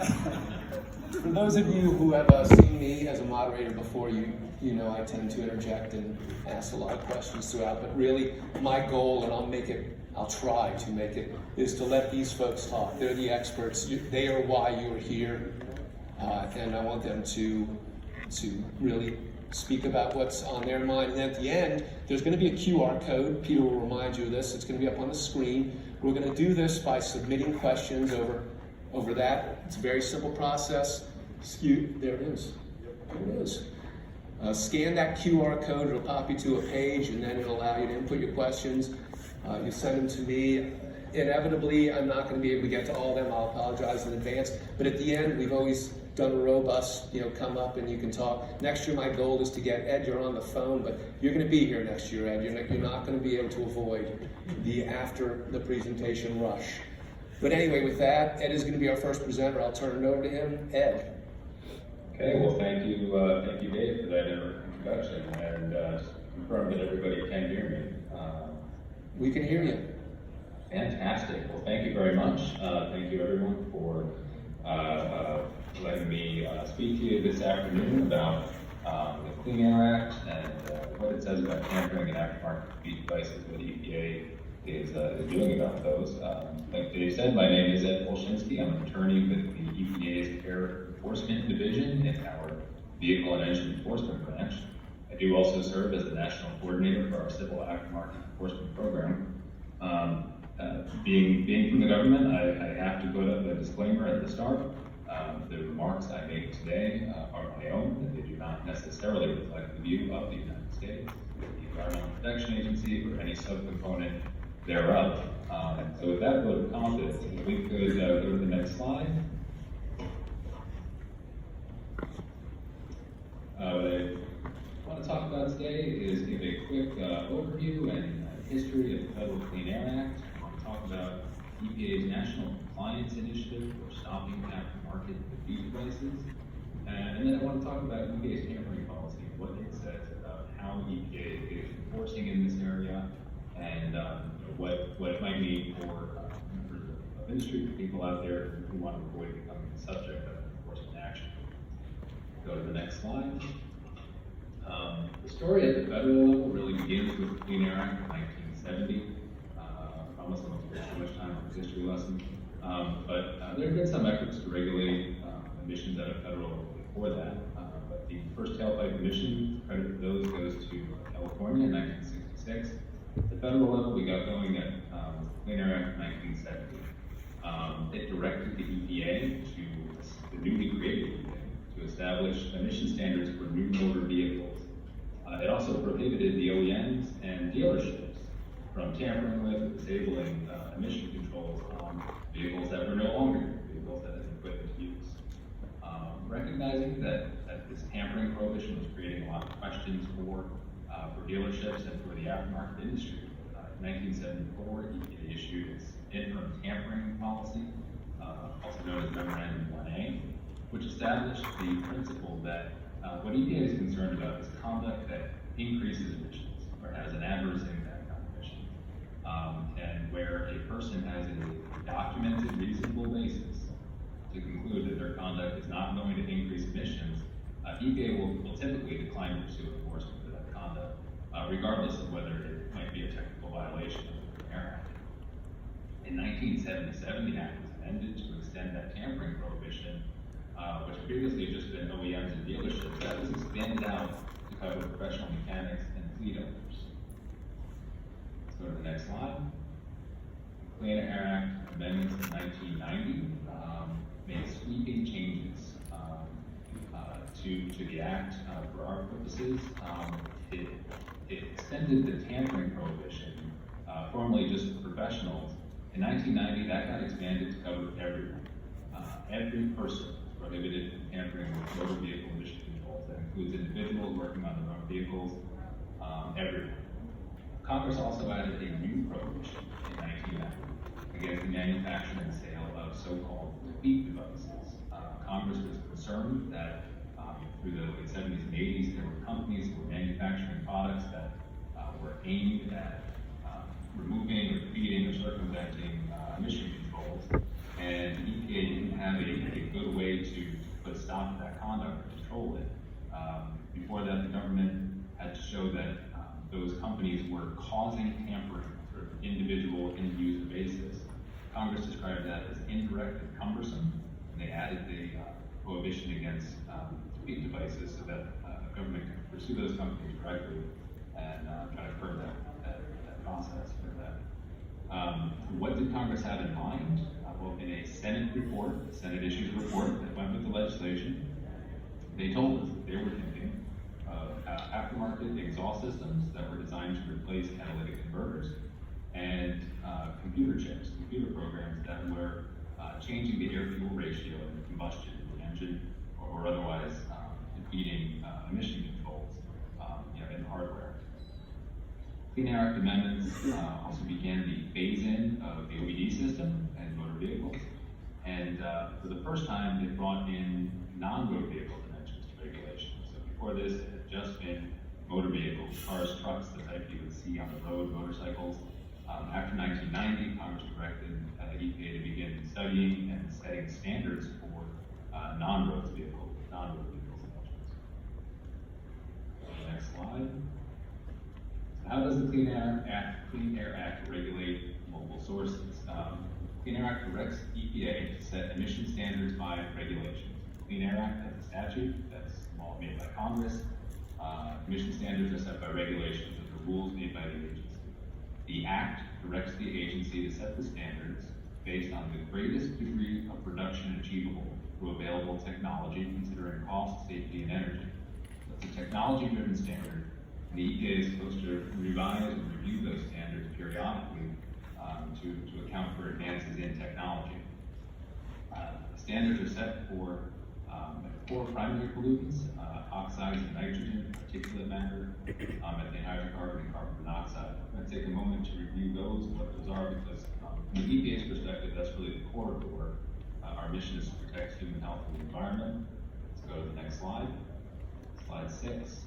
For those of you who have seen me as a moderator before, you know I tend to interject and ask a lot of questions throughout, but really my goal, and I'll try to make it, is to let these folks talk. They're the experts. They are why you are here, and I want them to really speak about what's on their mind. And at the end, there's going to be a QR code. Peter will remind you of this. It's going to be up on the screen. We're going to do this by submitting questions over that. It's a very simple process. There it is. There it is. Scan that QR code. It'll pop you to a page, and then it'll allow you to input your questions. You send them to me. Inevitably, I'm not going to be able to get to all of them. I'll apologize in advance. But at the end, we've always done a robust, come up and you can talk. Next year, my goal is to get Ed. You're on the phone, but you're going to be here next year, Ed. You're not going to be able to avoid the after the presentation rush. But anyway, with that, Ed is going to be our first presenter. I'll turn it over to him. Ed. Okay, well, thank you, Dave, for that introduction, and confirm that everybody can hear me. We can hear you. Fantastic. Well, thank you very much. Thank you, everyone, for letting me speak to you this afternoon about the Clean Air Act and what it says about tampering and aftermarket speed devices, what the EPA is doing about those. Like Dave said, my name is Ed Polshinsky. I'm an attorney with the EPA's Air Enforcement Division in our Vehicle and Engine Enforcement Branch. I do also serve as the National Coordinator for our Civil Aftermarket Enforcement Program. Being from the government, I have to put up a disclaimer at the start. The remarks I make today are my own, and they do not necessarily reflect the view of the United States, the Environmental Protection Agency, or any subcomponent thereof. So with that vote of confidence, if we could go to the next slide. What I want to talk about today is give a quick overview and history of the Federal Clean Air Act. I want to talk about EPA's National Compliance Initiative for stopping aftermarket defeat devices. And then I want to talk about EPA's tampering policy, what it says about how EPA is enforcing in this area, and what it might mean for members of industry, for people out there who want to avoid becoming the subject of enforcement action. Go to the next slide. The story at the federal level really begins with the Clean Air Act of 1970. I promise I won't spend too much time on this history lesson. But there have been some efforts to regulate emissions at a federal level before that. But the first tailpipe emission credit for those goes to California in 1966. At the federal level, we got going at Clean Air Act of 1970. It directed the EPA, the newly created EPA, to establish emission standards for new motor vehicles. It also prohibited the OEMs and dealerships from tampering with or disabling emission controls on vehicles that were no longer vehicles that had been put into use. Recognizing that this tampering prohibition was creating a lot of questions for dealerships and for the aftermarket industry, in 1974, EPA issued its interim tampering policy, also known as Memorandum 1A, which established the principle that what EPA is concerned about is conduct that increases emissions or has an adverse impact on emissions, and where a person has a documented reasonable basis to conclude that their conduct is not going to increase emissions, EPA will typically decline to pursue enforcement for that conduct, regardless of whether it might be a technical violation of the Clean Air Act. In 1977, the Act was amended to extend that tampering prohibition, which previously had just been OEMs and dealerships. That was expanded out to cover professional mechanics and fleet owners. Let's go to the next slide. The Clean Air Act amendments in 1990 made sweeping changes to the Act for our purposes. It extended the tampering prohibition, formerly just for professionals. In 1990, that got expanded to cover everyone. Every person prohibited from tampering with motor vehicle emission controls. That includes individuals working on their own vehicles, everyone. Congress also added a new prohibition in 1990 against the manufacture and sale of so-called defeat devices. Congress was concerned that through the 70s and 80s, there were companies who were manufacturing products that were aimed at removing or defeating or circumventing emission controls, and EPA didn't have a good stop that conduct or control it. Before that, the government had to show that those companies were causing tampering on an individual end-user basis. Congress described that as indirect and cumbersome, and they added the prohibition against tweak devices so that the government could pursue those companies directly and try to curb that process for that. What did Congress have in mind? Well, in a Senate report, the Senate issues a report that went with the legislation. They told us that they were thinking of aftermarket exhaust systems that were designed to replace catalytic converters and computer chips, computer programs that were changing the air-fuel ratio in the combustion engine or otherwise impeding emission controls in hardware. Clean Air Act amendments also began the phase-in of the OBD system in motor vehicles, and for the first time they brought in non-road vehicle dimensions to regulation. So before this, it had just been motor vehicles, cars, trucks, the type you would see on the road, motorcycles. After 1990, Congress directed the EPA to begin studying and setting standards for non-road vehicles emissions. Next slide. How does the Clean Air Act regulate multiple sources? Clean Air Act directs EPA to set emission standards by regulations. Clean Air Act has a statute that's law made by Congress. Emission standards are set by regulations, which are rules made by the agency. The Act directs the agency to set the standards based on the greatest degree of reduction achievable through available technology, considering cost, safety, and energy. So it's a technology-driven standard. The EPA is supposed to revise and review those standards periodically to account for advances in technology. Standards are set for 4 primary pollutants, oxides of nitrogen, particulate matter, methane hydrocarbon, and carbon monoxide. I'm going to take a moment to review those and what those are because from the EPA's perspective, that's really the core of the work. Our mission is to protect human health and the environment. Let's go to the next slide. Slide 6.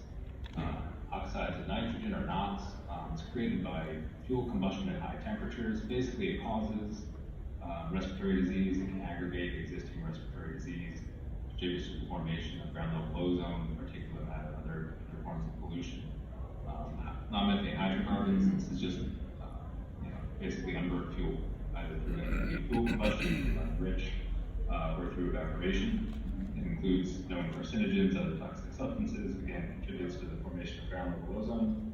Oxides of nitrogen or NOx. It's created by fuel combustion at high temperatures. Basically, it causes respiratory disease. It can aggravate existing respiratory disease, contributes to the formation of ground-level ozone, particulate matter, and other forms of pollution. Non-methane hydrocarbons. This is just basically unburnt fuel, either through fuel combustion, rich, or through evaporation. It includes known carcinogens, other toxic substances, again, contributes to the formation of ground-level ozone.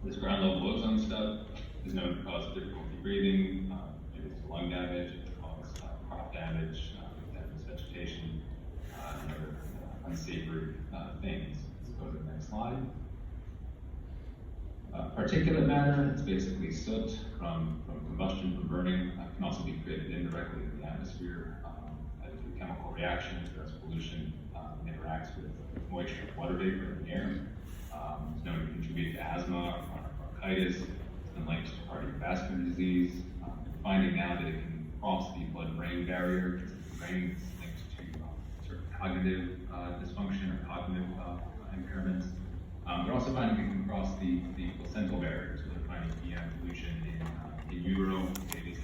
This ground-level ozone stuff is known to cause difficulty breathing, contributes to lung damage, it can cause crop damage, damage vegetation, and other unsavory things. Let's go to the next slide. Particulate matter, it's basically soot from combustion, from burning, can also be created indirectly in the atmosphere. Through chemical reactions, as pollution interacts with moisture, water vapor in the air. It's known to contribute to asthma or chronic bronchitis. It's been linked to cardiovascular disease. We're finding now that it can cross the blood-brain barrier. The brain is linked to certain cognitive dysfunction or cognitive impairments. We're also finding it can cross the placental barrier, so they're finding PM pollution in utero, babies,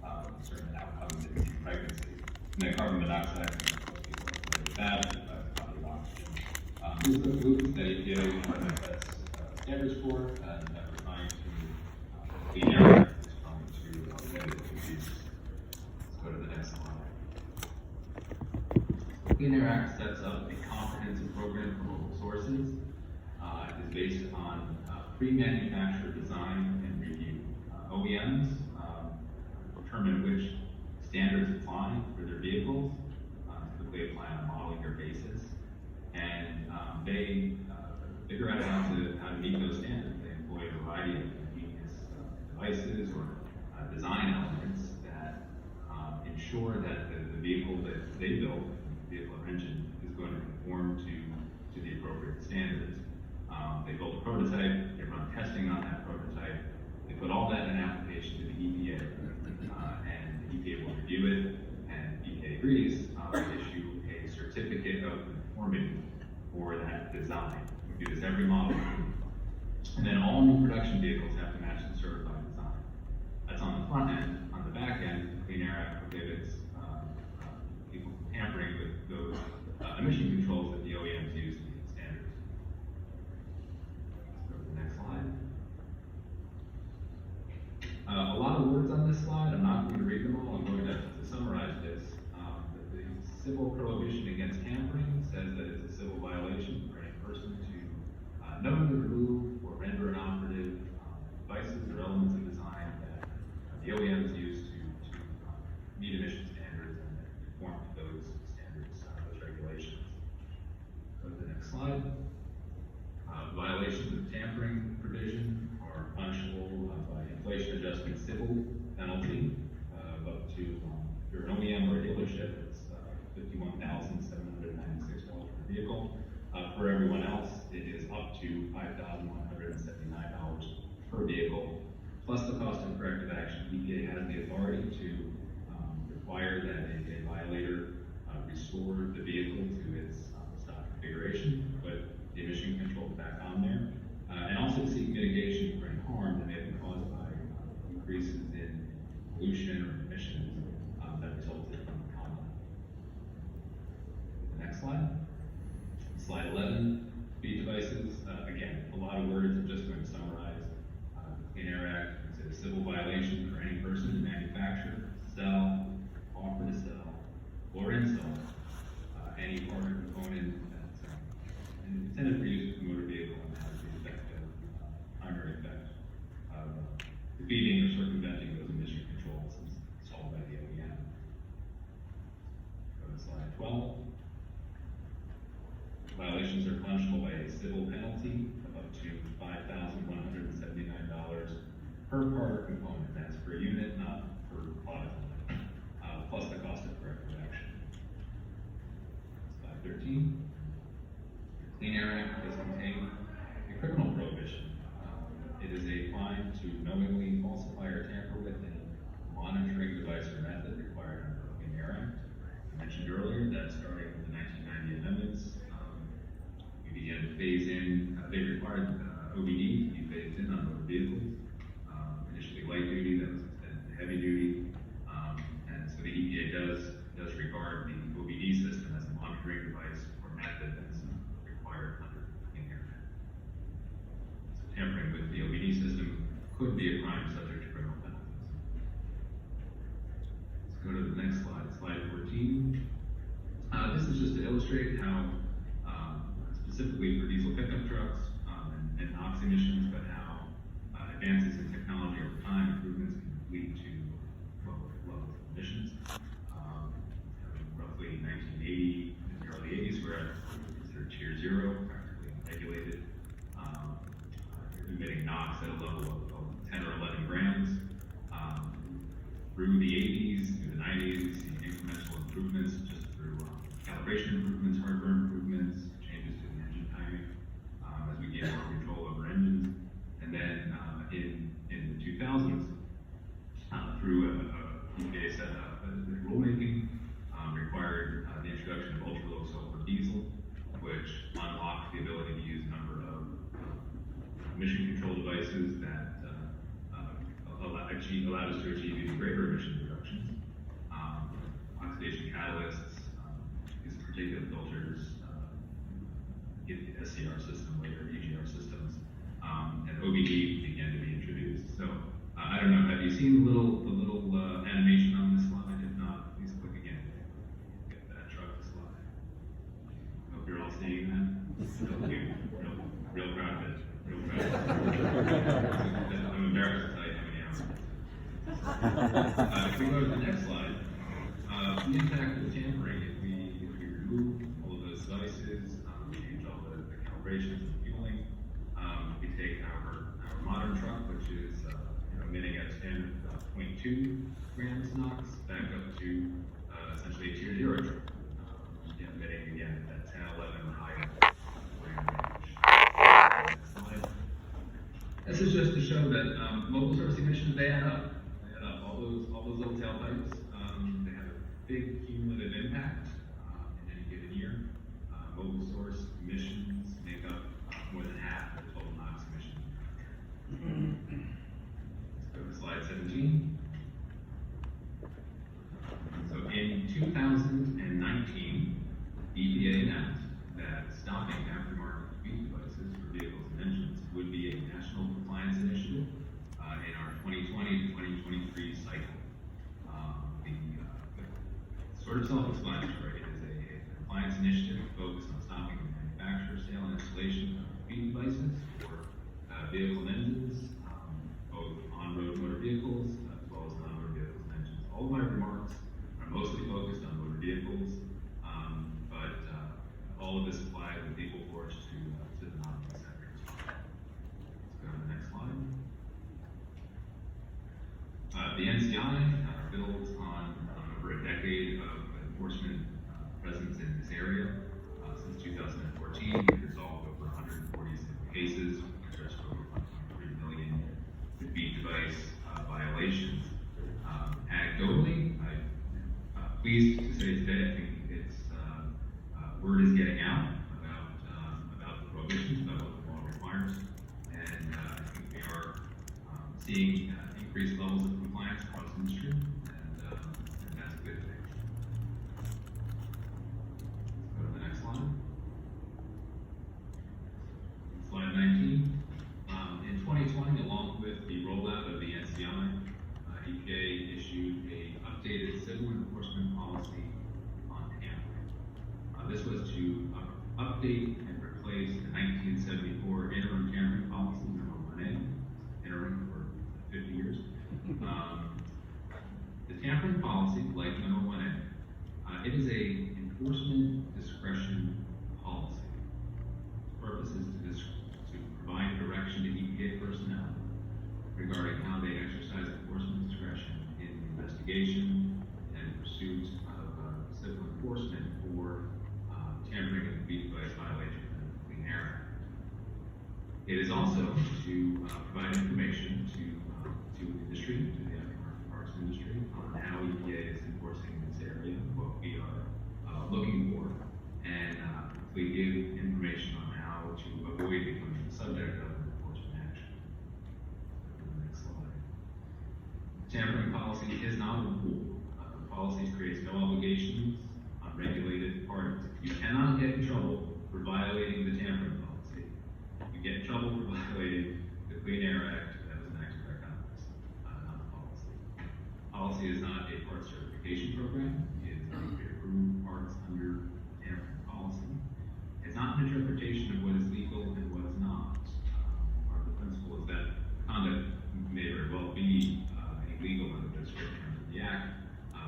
and certain outcomes in pregnancy. And then carbon monoxide, with that, body oxygen. These are the pollutants that EPA sets standards for, and that we're trying to Clean Air Act is trying to negative diseases. Let's go to the next slide. The Clean Air Act sets up a comprehensive program for local sources. It is based on pre-manufacturer design and review. OEMs determine which standards apply for their vehicles, typically apply on a model year basis, and they figure out how to meet those standards. They employ a variety of ingenious devices or design elements that ensure that the vehicle that they build, the vehicle or engine, is going to conform to the appropriate standards. They build a prototype, they run testing on that prototype, they put all that in an application to the EPA, and the EPA will review it, and the EPA agrees to issue a certificate of conformity for that design. We do this every model. And then all new production vehicles have to match the certified design. That's on the front end. On the back end, the Clean Air Act prohibits people from tampering with slide. Violations of tampering provision are punishable by inflation adjusted civil penalty of up to, if you're an OEM or a dealership, it's $51,796 per vehicle. For everyone else, it is up to $5,179 per vehicle, plus the cost of corrective action. EPA has the authority to require that a violator restore the vehicle to its stock configuration, put the emission control back on there, and also to seek mitigation for any harm that may have been caused by increases in pollution or emissions that resulted from the conduct. The next slide. Slide 11, speed devices. Again, a lot of words. I'm just going to summarize. The Clean Air Act is a civil violation for any person to manufacture, sell, offer to sell, or install any part or component that's intended for use with a motor vehicle and has the effective primary effect of defeating or circumventing those emission controls installed by the OEM. Go to slide 12. Violations are punishable by a civil penalty of up to $5,179 per part or component. That's per unit, not per product line, plus the cost of corrective action. Slide 13. The Clean Air Act does contain a criminal prohibition. It is a crime to knowingly falsify or tamper with any monitoring device or method required under the Clean Air Act. I mentioned earlier that starting with the 1990 amendments, we began to phase in, they required OBD to be phased in on motor vehicles. Initially light duty, that was extended to heavy duty. And so the EPA does regard the OBD system as a monitoring device or method that's required under the Clean Air Act. So tampering with the OBD system could be a crime subject to criminal penalties. Let's go to the next slide, slide 14. This is just to illustrate how specifically for diesel pickup trucks and NOx emissions, but how advances in technology over time, improvements can lead to lower levels of emissions. Roughly 1980, in the early 80s, we're at considered tier 0, practically unregulated, emitting NOx at a level of 10 or 11 grams. Through the 80s, through the 90s, we see incremental improvements just through calibration improvements, hardware improvements, changes to the engine timing as we get more control over engines. And then in the 2000s, through EPA set up the rulemaking, required the introduction of ultra-low sulfur diesel, which unlocked the ability to use a number of emission control devices that allowed us to achieve even greater emission reductions. Oxidation catalysts, these particulate filters, SCR system, later EGR systems, and OBD began to be introduced. So I don't know, have you seen the little animation on this slide? If not, please click again. Get that truck to slide. Hope you're all seeing that. Real proud of it. Real proud of it. I'm embarrassed to tell you how many hours. If we go to the next slide, the impact of tampering, if we remove all of those devices, change all the calibrations and fueling, we take our modern truck, which is emitting at a standard 0.2 grams NOx, back up to essentially a tier 0 truck, emitting again at 10, 11 or higher gram range. Next slide. This is just to show that local source emissions, they add up. All those little tailpipes, they have a big cumulative impact in any given year. Local source emissions make up more than half of the total NOx emissions in the country. Let's go to slide 17. So in 2019, EPA announced that stopping aftermarket speed devices for vehicles and engines would be a national compliance initiative in our 2020 to 2023 cycle. Sort of self-explanatory. It is a compliance initiative focused on stopping the manufacture, sale, and installation of speed devices for vehicle and engines, both on-road motor vehicles as well as non-motor vehicles and engines. All of my remarks are mostly focused on motor vehicles, but all of this apply with equal force to the non-US sector as well. Let's go to the next slide. The NCI builds on over a decade of enforcement presence in this area. Since 2014, we've resolved over 146 cases, addressed over 1.3 million defeat device violations. Anecdotally, I'm pleased to say today, I think it's word is getting out about the prohibitions, about what the law requires, and I think we are seeing increased levels of compliance across the industry, and that's a good thing. Let's go to the next slide. Slide 19. In 2020, along with the rollout of the NCI, EPA issued an updated civil enforcement policy on tampering. This was to update and replace the 1974 interim tampering policy, number 1A, interim for 50 years. The tampering policy, like number 1A, it is a enforcement discretion policy. Its purpose is to provide direction to EPA personnel regarding how they exercise enforcement discretion in investigation and pursuit of civil enforcement for tampering and defeat device violation of the Clean Air Act. It is also to provide information to the industry, to the aftermarket parts industry, on how EPA is enforcing this area, what we are looking for, and hopefully give information on how to avoid becoming the subject of enforcement action. Next slide. Tampering policy is not a rule. The policy creates no obligations on regulated parties. You cannot get in trouble for violating the tampering policy. You get in trouble for violating the Clean Air Act that was enacted by Congress, not the policy. Policy is not a parts certification program. It is not pre-approved parts under tampering policy. It's not an interpretation of what is legal and what is not. Part of the principle is that conduct may very well be illegal under the strict terms of the Act,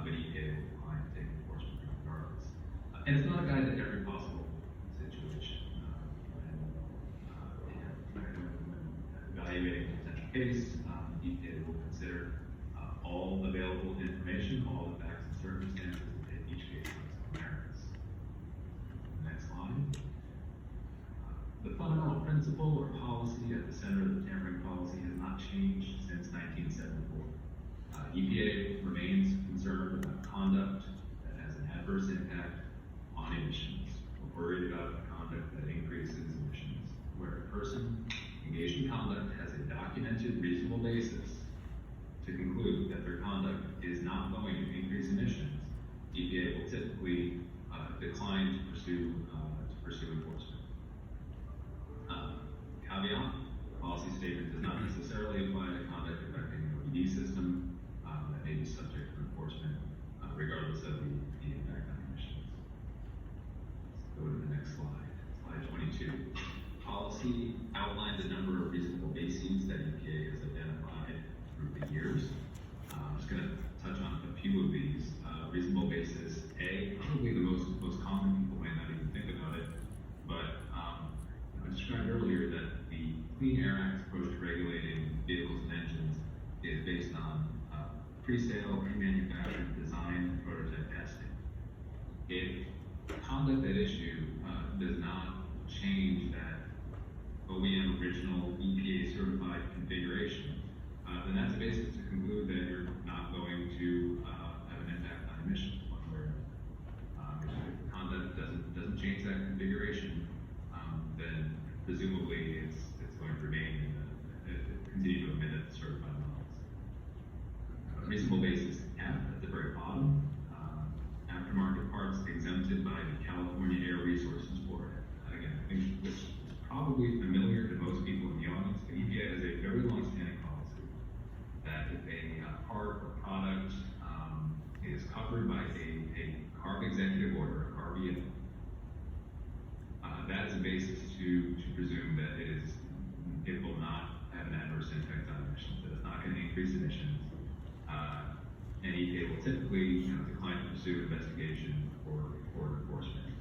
but EPA will decline to take enforcement regardless. And it's not a guide to every possible situation. When evaluating a potential case, EPA will consider all available information, all the facts and circumstances, and each case on its own merits. Next slide. The fundamental principle or policy at the center of the tampering policy has not changed since 1974. EPA remains concerned about conduct that has an adverse impact on emissions. We're worried about conduct that increases emissions, where a person engaged in conduct has a documented reasonable basis to conclude that their conduct is not going to increase emissions. EPA will typically decline to pursue enforcement. Caveat: policy statement does not necessarily apply to conduct affecting the OBD system that may be subject to enforcement, regardless of the impact on emissions. Let's go to the next slide. Slide 22. Policy outlines a number of reasonable bases that EPA has identified through the years. I'm just going to touch on a few of these. Reasonable basis A, probably the most common, people might not even think about it, but I described earlier that the Clean Air Act's approach to regulating vehicles and engines is based on pre-sale, pre-manufactured design, and prototype testing. If conduct at issue does not change that OEM original EPA certified configuration, then that's a basis to conclude that you're not going to have an impact on emissions one way or another. If the conduct doesn't change that configuration, then presumably it's going to remain continue to emit at the certified levels. Reasonable basis F at the very bottom. Aftermarket parts exempted by the California Air Resources Board. Again, I think this is probably familiar to most people in the audience, but EPA has a very long-standing policy that if a part or product is covered by a CARB Executive Order, a CARB, that is a basis to presume that it will not have an adverse impact on emissions, that it's not going to increase emissions, and EPA will typically decline to pursue investigation or enforcement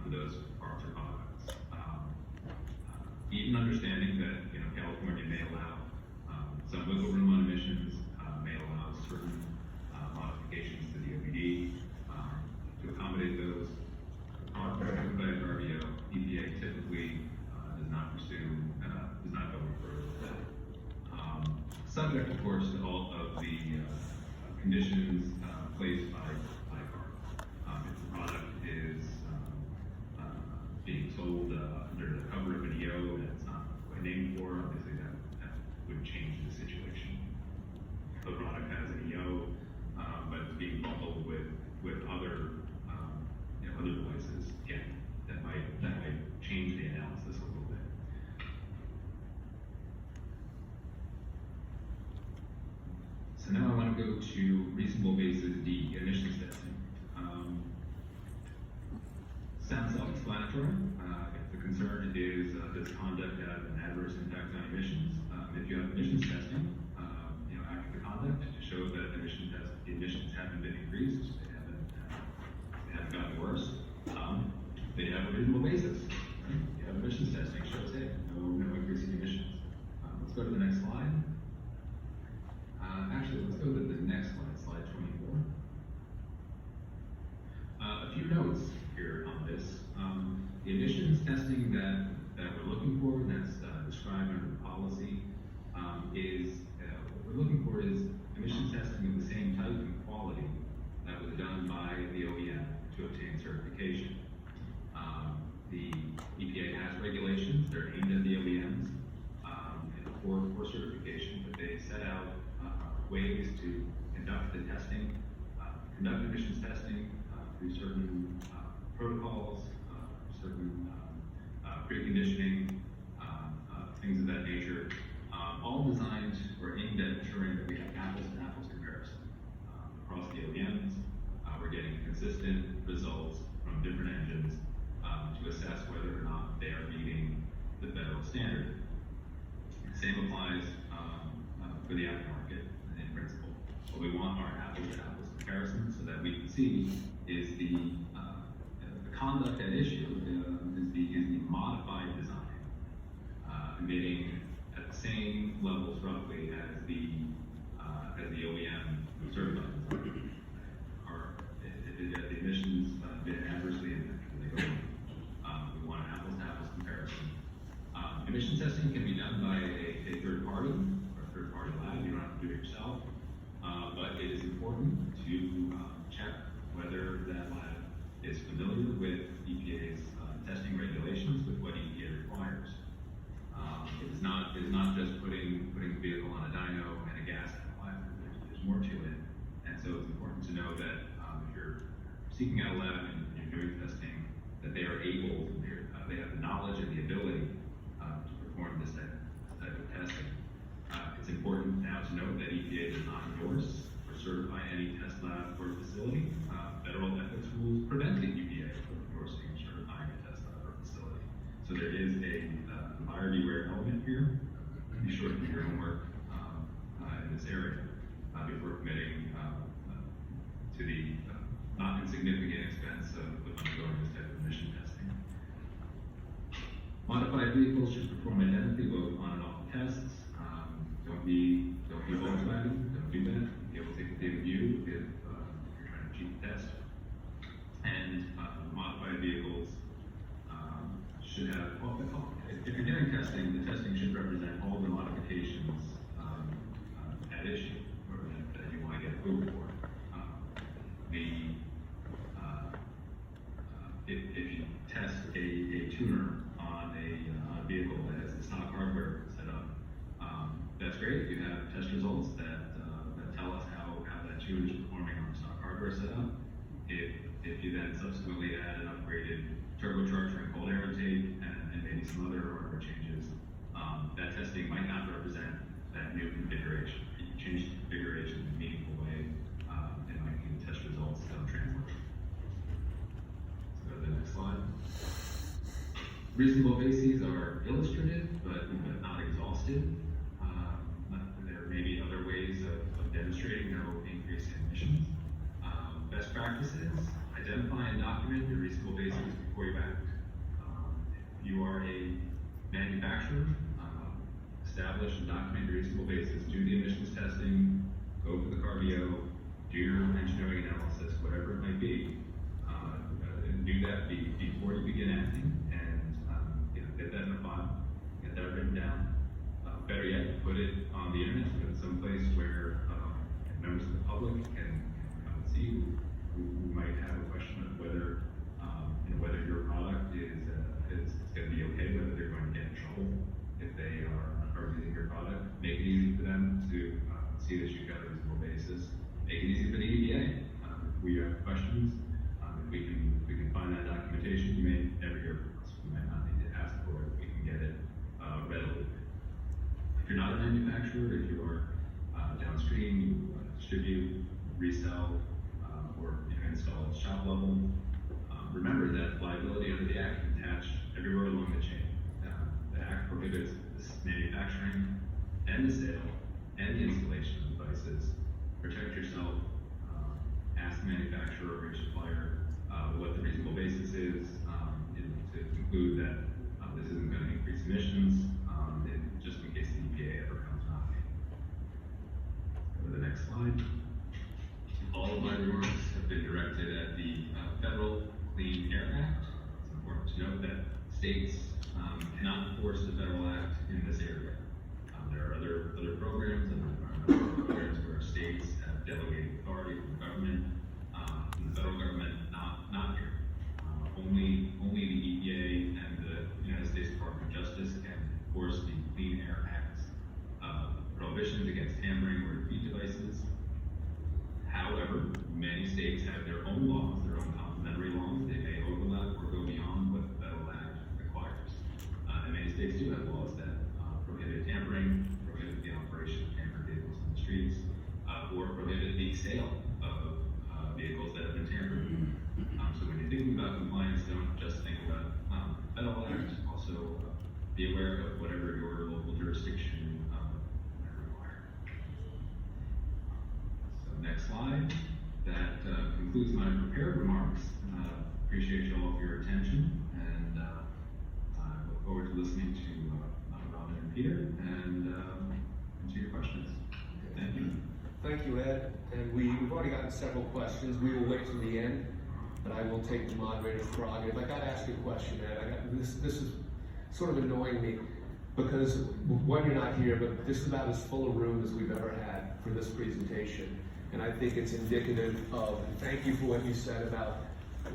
for those parts or products. Even understanding that, California may allow some wiggle room on emissions, may allow certain modifications to the OBD to accommodate those. By CARB, EPA typically does not pursue, does not go further with that. Subject, of course, to all of the conditions placed by CARB. If the product is being sold under the cover of an EO that's not quite named for, obviously that would change the situation. If the product has an EO, but it's being bundled with other other devices, again, that might change the analysis a little bit. So now I want to go to reasonable basis D, emissions testing. Sounds self-explanatory. If the concern is does conduct have an adverse impact on emissions? If you have emissions testing, after the conduct to show that the emissions haven't been increased, they haven't gotten worse, they have a reasonable basis. Right? You have emissions testing shows, hey, no increasing emissions. Let's go to the next slide. Actually, let's go to the next slide, slide 24. A few notes here on this. The emissions testing that we're looking for, that's described under the policy, what we're looking for is emissions testing of the same type and quality that was done by the OEM to obtain certification. The EPA has regulations, they're aimed at the OEMs for certification, but they set out ways to conduct the testing, conduct emissions testing through certain protocols, certain preconditioning, things of that nature, all designed or aimed at ensuring that we have apples-to-apples comparison across the OEMs. We're getting consistent results from different engines to assess whether or not they are meeting the federal standard. Same applies for the aftermarket in principle. What we want are apples-to-apples comparisons so that we can see is the conduct at issue is the modified design emitting at the same levels roughly as the OEM certified design. Or if the emissions been adversely impacted, we want an apples-to-apples comparison. Emission testing can be done by a third party or a third party lab. You don't have to do it yourself, but it is important to check whether that lab is familiar with EPA's testing regulations, with what EPA requires. It is not just putting the vehicle on a dyno and a gas outlet. There's more to it, and so it's important to know that if you're seeking out a lab and you're doing testing, that they are able, they have the knowledge and the ability to perform this type of testing. It's important now to note that EPA does not endorse or certify any test lab or facility. Federal ethics rules prevent the EPA from endorsing or certifying a test lab or facility. So there is a buyer beware element here. Be sure to do your homework in this area before committing to the not insignificant expense of undergoing this type of emission testing. Modified vehicles should perform identically both on and off tests. Don't be Volkswagen. Don't do that. Be able to take a data view if you're trying to cheat the test. And modified vehicles should have, if you're doing testing, the testing should represent all the modifications at issue or that you want to get approval for. If you test a tuner on a vehicle that has the stock hardware set up, that's great. You have test results that tell us how that tune is performing on the stock hardware setup. If you then subsequently add an upgraded turbocharger and cold air intake and maybe some other hardware changes, that testing might not represent that new configuration. If you change the configuration in a meaningful way, it might mean the test results don't translate. Let's go to the next slide. Reasonable bases are illustrative, but not exhaustive. There may be other ways of demonstrating no increase in emissions. Best practices, identify and document your reasonable basis before you act. If you are a manufacturer, establish and document your reasonable basis, do the emissions testing, go for the CARB, do your engineering analysis, whatever it might be, and do that before you begin acting, and get that in a file, get that written down. Better yet, put it on the internet, put it someplace where members of the public can see who might have a question of whether whether your product is going to be okay, whether they're going to get in trouble if they are using your product. Make it easy for them to see that you've got a reasonable basis. Make it easy for the EPA. If we have questions, if we can find that documentation, you may never hear from us. We might not need to ask for it. We can get it readily. If you're not a manufacturer, if you are downstream, you distribute, resell, or install at shop level, remember that liability under the Act can attach everywhere along the chain. The Act prohibits the manufacturing and the sale and the installation of devices. Protect yourself. Ask the manufacturer or your supplier what the reasonable basis is, to conclude that this isn't going to increase emissions, just in case the EPA ever comes knocking. Go to the next slide. All of my remarks have been directed at the Federal Clean Air Act. It's important to note that states cannot enforce the federal act in this area. There are other programs and environmental programs where states have delegated authority from the government, from the federal government, not here. Only the EPA and the United States Department of Justice can enforce the Clean Air Act's prohibitions against tampering or defeat devices. However, many states have their own laws, their own complementary laws. They may overlap or go beyond what the federal act requires. And many states do have laws that prohibit tampering, prohibit the operation of tampered vehicles on the streets, or prohibit the sale of vehicles that have been tampered. So when you're thinking about compliance, don't just think about the federal act. Also, be aware of whatever your local jurisdiction might require. So next slide. That concludes my prepared remarks. Appreciate you all for your attention, and I look forward to listening to Robin and Peter and answer your questions. Thank you. Thank you, Ed. And we've already gotten several questions. We will wait till the end, but I will take the moderator's prerogative. I got to ask you a question, Ed. This is sort of annoying me because one, you're not here, but this is about as full a room as we've ever had for this presentation. And I think it's indicative of, and thank you for what you said about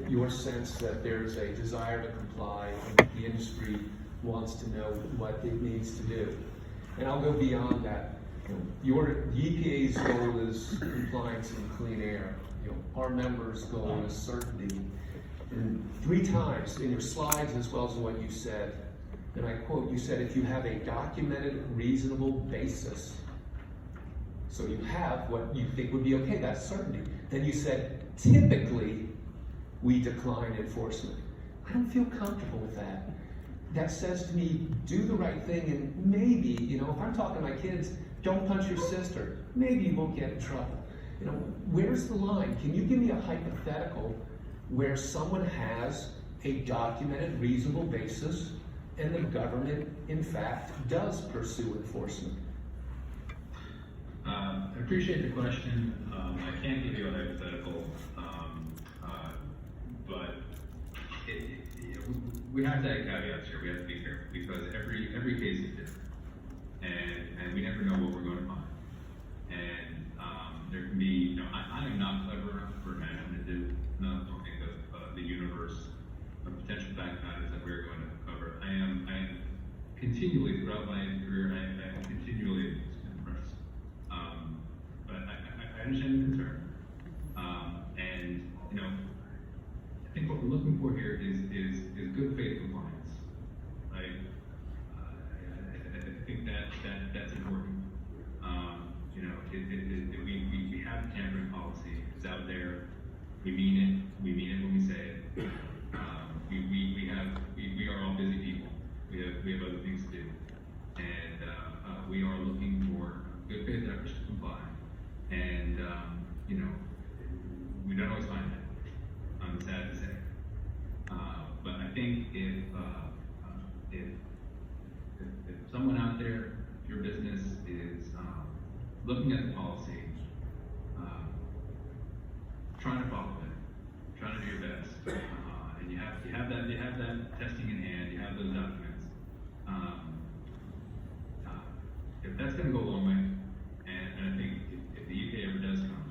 your sense that there's a desire to comply and the industry wants to know what it needs to do. And I'll go beyond that. The EPA's goal is compliance and clean air. Our members' goal is certainty. And 3 times in your slides as well as what you said, and I quote, you said, if you have a documented reasonable basis, so you have what you think would be okay, that's certainty. Then you said, typically, we decline enforcement. I don't feel comfortable with that. That says to me, do the right thing, and maybe, if I'm talking to my kids, don't punch your sister. Maybe you won't get in trouble. Where's the line? Can you give me a hypothetical where someone has a documented reasonable basis and the government, in fact, does pursue enforcement? I appreciate the question. I can't give you a hypothetical, but we have to add caveats here. We have to be careful because every case is different, and we never know what we're going to find. And there can be, I am not clever enough for management to don't think of the universe of potential fact matters that we're going to cover. I am continually throughout my career, I am continually impressed. But I understand the concern. And I think what we're looking for here is good faith compliance, right? I think that's important. We have a tampering policy. It's out there. We mean it. We mean it when we say it. We are all busy people. We have other things to do, and we are looking for good faith efforts to comply. And we don't always find that. I'm sad to say. think if someone out there, if your business is looking at the policy, trying to follow it, trying to do your best, and you have that testing in hand, you have those documents. If that's going to go a long way, and I think if the EPA ever does come,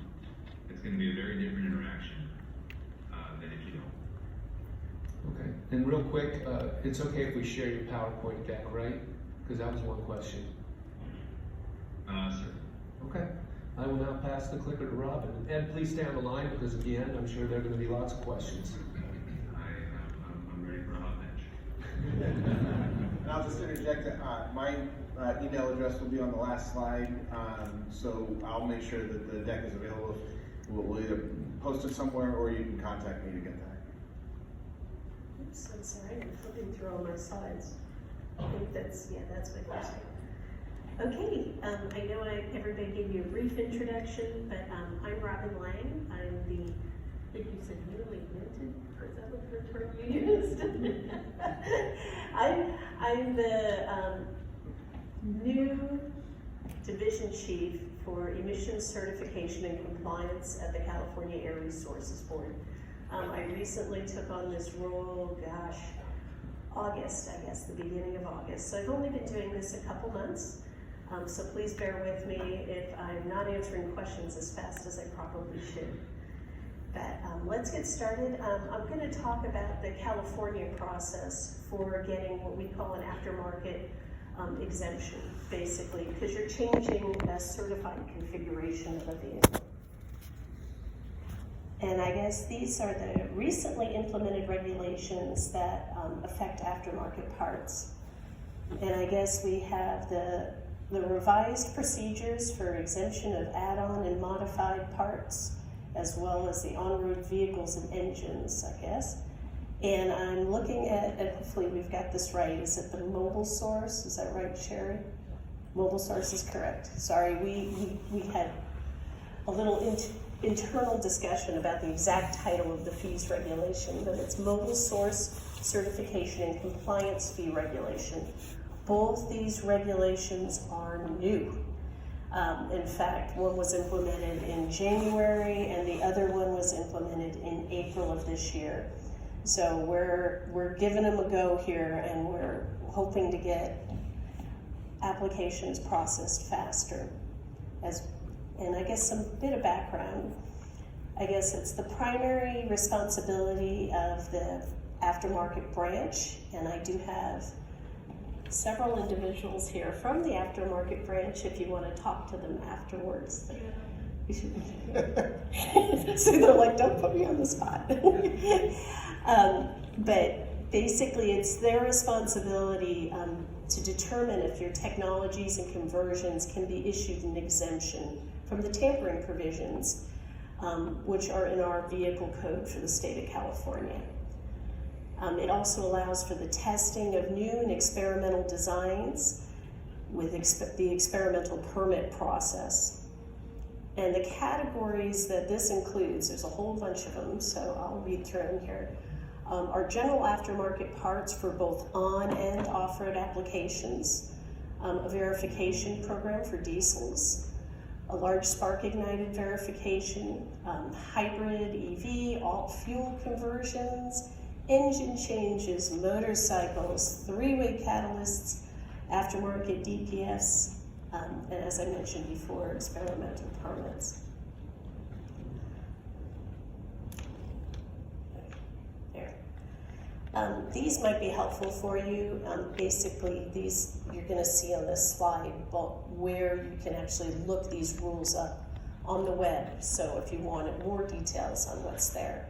it's going to be a very different interaction than if you don't. Okay, and real quick, it's okay if we share your PowerPoint deck, right? Because that was one question. Sir. Okay, I will now pass the clicker to Robin. Ed, please stay on the line because at the end, I'm sure there are going to be lots of questions. I'm ready for a hot match. And I'll just interject that my email address will be on the last slide, so I'll make sure that the deck is available. We'll either post it somewhere or you can contact me to get that. Oops, I'm sorry, I'm flipping through all my slides. I think that's my question. Okay, I know everybody gave you a brief introduction, but I'm Robin Lang. I'm the, I think you said newly minted, or is that what the term you used? I'm the new division chief for emissions certification and compliance at the California Air Resources Board. I recently took on this role, August, I guess, the beginning of August. So I've only been doing this a couple months. So please bear with me if I'm not answering questions as fast as I probably should. But let's get started. I'm going to talk about the California process for getting what we call an aftermarket exemption, basically, because you're changing a certified configuration of a vehicle. And I guess these are the recently implemented regulations that affect aftermarket parts. And I guess we have the revised procedures for exemption of add-on and modified parts, as well as the on-road vehicles and engines, I guess. And I'm looking at, and hopefully we've got this right, is it the mobile source? Is that right, Sherry? Mobile source is correct. Sorry, we had a little internal discussion about the exact title of the fees regulation, but it's mobile source certification and compliance fee regulation. Both these regulations are new. In fact, one was implemented in January and the other one was implemented in April of this year. So we're giving them a go here, and we're hoping to get applications processed faster. And I guess some bit of background. I guess it's the primary responsibility of the aftermarket branch, and I do have several individuals here from the aftermarket branch if you want to talk to them afterwards. So they're like, don't put me on the spot. But basically it's their responsibility to determine if your technologies and conversions can be issued an exemption from the tampering provisions, which are in our vehicle code for the state of California. It also allows for the testing of new and experimental designs with the experimental permit process. And the categories that this includes, there's a whole bunch of them, so I'll read through them here, are general aftermarket parts for both on and off-road applications, a verification program for diesels, a large spark-ignited verification, hybrid EV, alt-fuel conversions, engine changes, motorcycles, three-way catalysts, aftermarket DPFs, and as I mentioned before, experimental permits. There. These might be helpful for you. Basically, these you're going to see on this slide, but where you can actually look these rules up on the web. So if you wanted more details on what's there.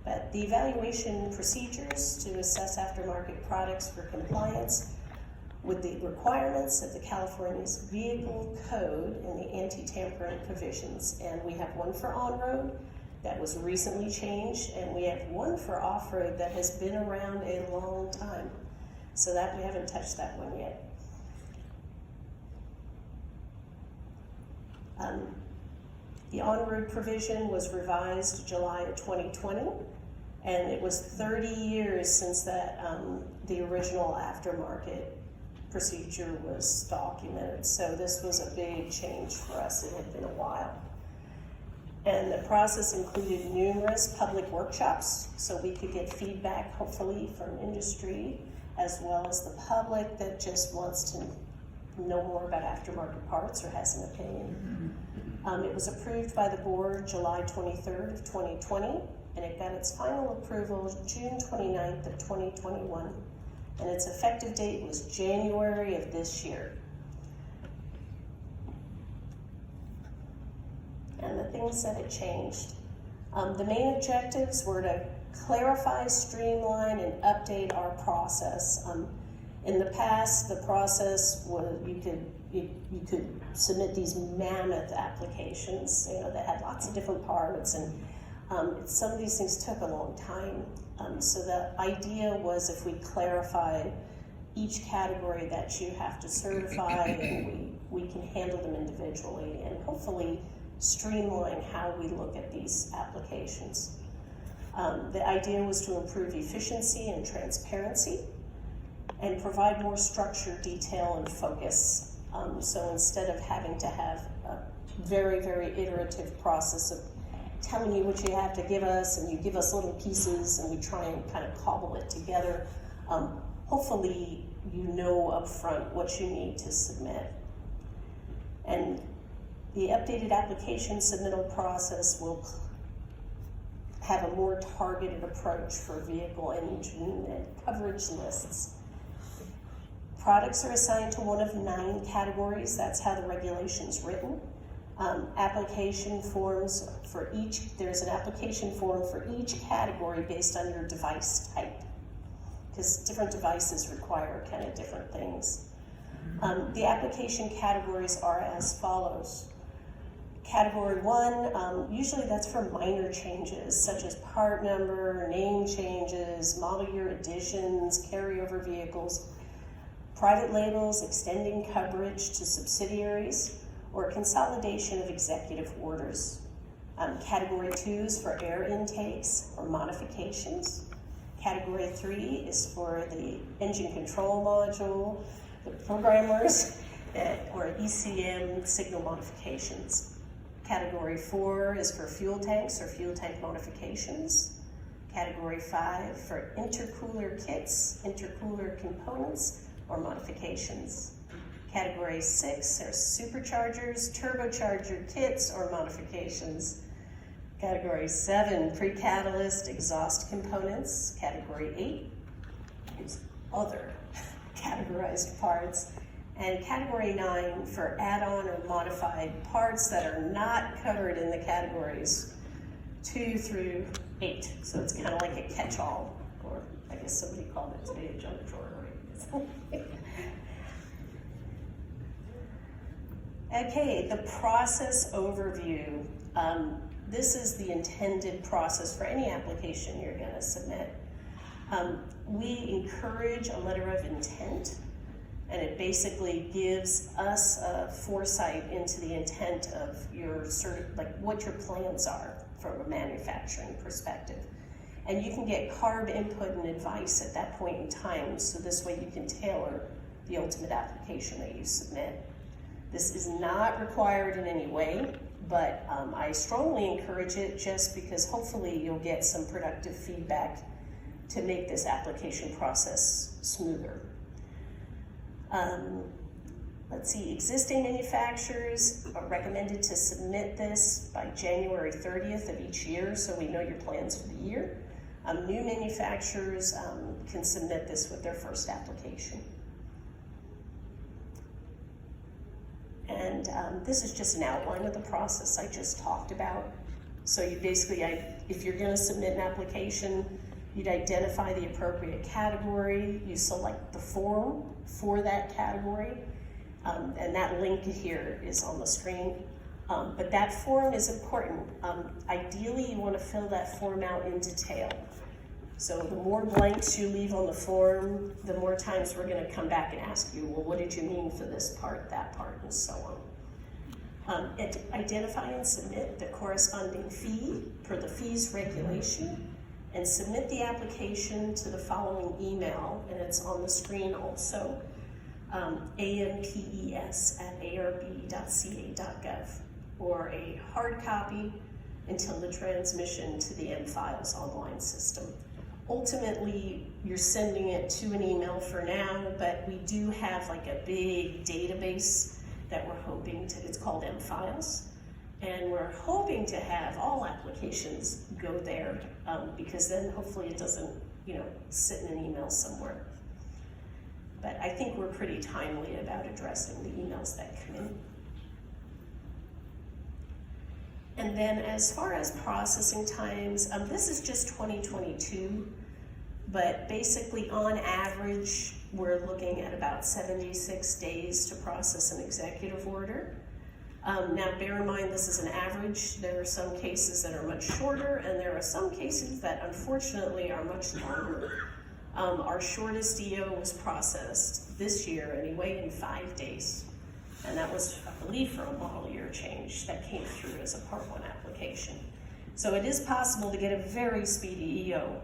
But the evaluation procedures to assess aftermarket products for compliance with the requirements of the California's Vehicle Code and the anti-tampering provisions. And we have one for on-road that was recently changed, and we have one for off-road that has been around a long time. So that we haven't touched that one yet. The on-road provision was revised July of 2020, And it was 30 years since that the original aftermarket procedure was documented. So this was a big change for us. It had been a while. And the process included numerous public workshops, so we could get feedback, hopefully, from industry, as well as the public that just wants to know more about aftermarket parts or has an opinion. It was approved by the board July 23rd of 2020, and it got its final approval June 29th of 2021, and its effective date was January of this year. And the things that it changed. The main objectives were to clarify, streamline, and update our process. In the past, the process was you could submit these mammoth applications, that had lots of different parts, and some of these things took a long time. So the idea was if we clarify each category that you have to certify, and we can handle them individually, and hopefully streamline how we look at these applications. The idea was to improve efficiency and transparency and provide more structure, detail, and focus. So instead of having to have a very, very iterative process of telling you what you have to give us, and you give us little pieces and we try and kind of cobble it together, hopefully you know up front what you need to submit. And the updated application submittal process will have a more targeted approach for vehicle and engine and coverage lists. Products are assigned to one of 9 categories. That's how the regulation's written. Application forms for each, there's an application form for each category based on your device type, because different devices require kind of different things. The application categories are as follows. Category 1, usually that's for minor changes, such as part number, name changes, model year additions, carryover vehicles, private labels, extending coverage to subsidiaries, or consolidation of executive orders. Category 2 is for air intakes or modifications. Category 3 is for the engine control module, the programmers, or ECM signal modifications. Category 4 is for fuel tanks or fuel tank modifications. Category 5 for intercooler kits, intercooler components, or modifications. Category 6 are superchargers, turbocharger kits, or modifications. Category 7, pre-catalyst exhaust components. Category 8 is other categorized parts. And Category 9 for add-on or modified parts that are not covered in the categories 2 through 8. So it's kind of like a catch-all, or I guess somebody called it today a junk drawer, right? Okay, the process overview. This is the intended process for any application you're going to submit. We encourage a letter of intent, and it basically gives us a foresight into the intent of your what your plans are from a manufacturing perspective. And you can get CARB input and advice at that point in time, so this way you can tailor the ultimate application that you submit. This is not required in any way, but I strongly encourage it just because hopefully you'll get some productive feedback to make this application process smoother. Let's see, existing manufacturers are recommended to submit this by January 30th of each year, so we know your plans for the year. New manufacturers can submit this with their first application. And this is just an outline of the process I just talked about. So you basically, if you're going to submit an application, you'd identify the appropriate category, you select the form for that category, and that link here is on the screen. But that form is important. Ideally, you want to fill that form out in detail. So the more blanks you leave on the form, the more times we're going to come back and ask you, well, what did you mean for this part, that part, and so on. Identify and submit the corresponding fee per the fees regulation and submit the application to the following email, and it's on the screen also, ampes@arb.ca.gov, or a hard copy until the transmission to the M-Files online system. Ultimately, you're sending it to an email for now, but we do have like a big database that we're hoping to, it's called M-Files, and we're hoping to have all applications go there, because then hopefully it doesn't, sit in an email somewhere. But I think we're pretty timely about addressing the emails that come in. And then as far as processing times, this is just 2022, but basically on average, we're looking at about 76 days to process an executive order. Now bear in mind, this is an average. There are some cases that are much shorter, and there are some cases that unfortunately are much longer. Our shortest EO was processed this year anyway in 5 days. And that was, I believe, for a model year change that came through as a Part 1 application. So it is possible to get a very speedy EO,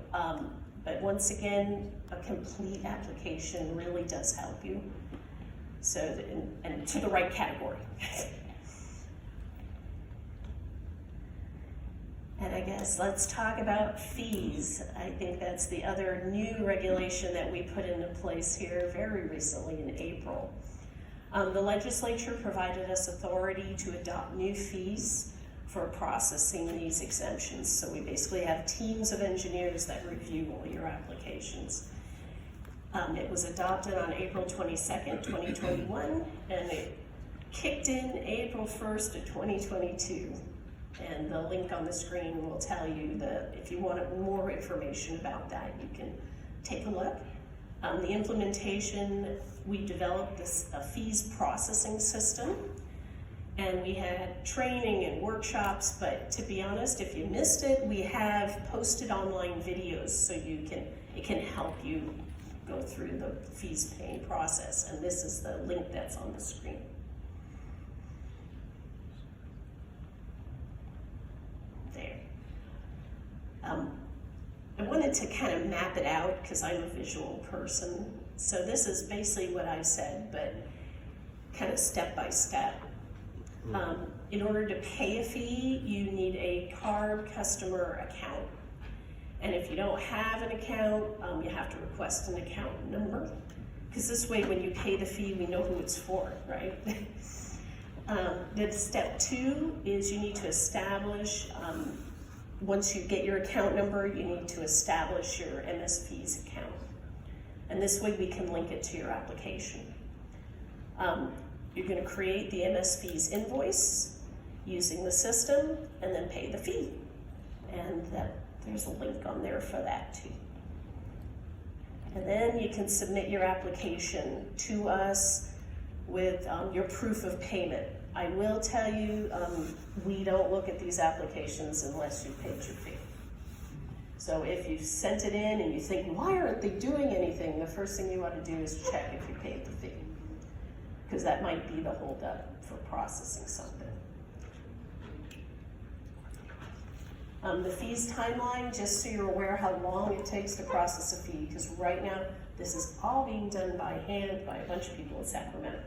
but once again, a complete application really does help you. So, and to the right category. And I guess let's talk about fees. I think that's the other new regulation that we put into place here very recently in April. The legislature provided us authority to adopt new fees for processing these exemptions. So we basically have teams of engineers that review all your applications. It was adopted on April 22nd, 2021, and it kicked in April 1st of 2022. And the link on the screen will tell you that if you want more information about that, you can take a look. The implementation, we developed a fees processing system, and we had training and workshops, but to be honest, if you missed it, we have posted online videos so it can help you go through the fees paying process, and this is the link that's on the screen. There. I wanted to kind of map it out because I'm a visual person. So this is basically what I've said, but kind of step by step. In order to pay a fee, you need a CARB customer account. And if you don't have an account, you have to request an account number. Because this way, when you pay the fee, we know who it's for, right? Then step 2 is you need to establish, once you get your account number, you need to establish your MSP's account. And this way we can link it to your application. You're going to create the MSP's invoice using the system and then pay the fee. And there's a link on there for that too. And then you can submit your application to us with your proof of payment. I will tell you, we don't look at these applications unless you paid your fee. So if you've sent it in and you think, why aren't they doing anything? The first thing you ought to do is check if you paid the fee, because that might be the holdup for processing something. The fees timeline, just so you're aware how long it takes to process a fee, because right now this is all being done by hand by a bunch of people in Sacramento.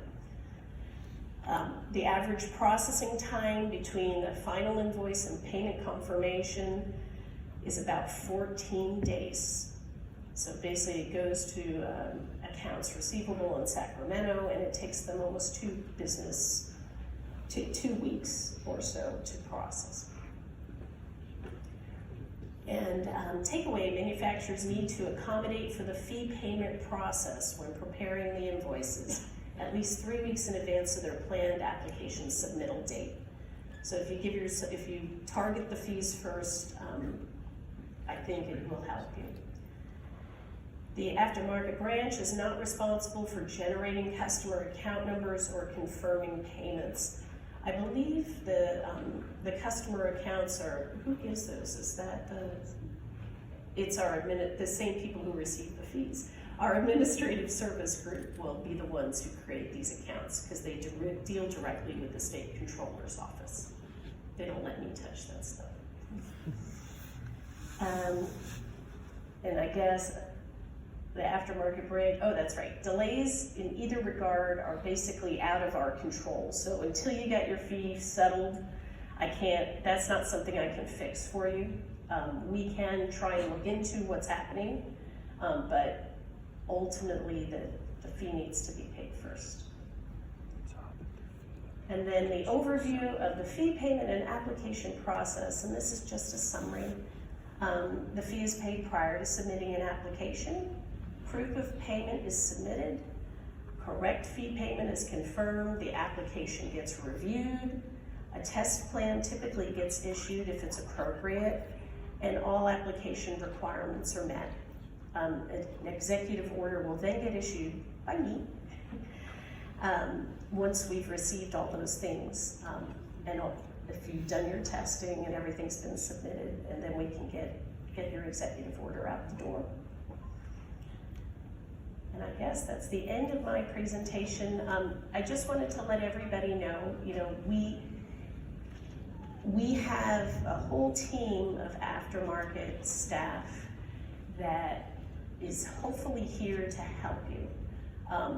The average processing time between the final invoice and payment confirmation is about 14 days. So basically it goes to accounts receivable in Sacramento, and it takes them almost 2 weeks or so to process. And takeaway, manufacturers need to accommodate for the fee payment process when preparing the invoices at least 3 weeks in advance of their planned application submittal date. So if you target the fees first, I think it will help you. The aftermarket branch is not responsible for generating customer account numbers or confirming payments. I believe the customer accounts are, who gives those? Is that it's the same people who receive the fees. Our administrative service group will be the ones who create these accounts because they deal directly with the state controller's office. They don't let me touch that stuff. And I guess the aftermarket break, oh, that's right. Delays in either regard are basically out of our control. So until you get your fee settled, that's not something I can fix for you. We can try and look into what's happening, but ultimately the fee needs to be paid first. And then the overview of the fee payment and application process, and this is just a summary. The fee is paid prior to submitting an application. Proof of payment is submitted. Correct fee payment is confirmed. The application gets reviewed. A test plan typically gets issued if it's appropriate, and all application requirements are met. An executive order will then get issued by me once we've received all those things, and if you've done your testing and everything's been submitted, and then we can get your executive order out the door. And I guess that's the end of my presentation. I just wanted to let everybody know, we have a whole team of aftermarket staff that is hopefully here to help you.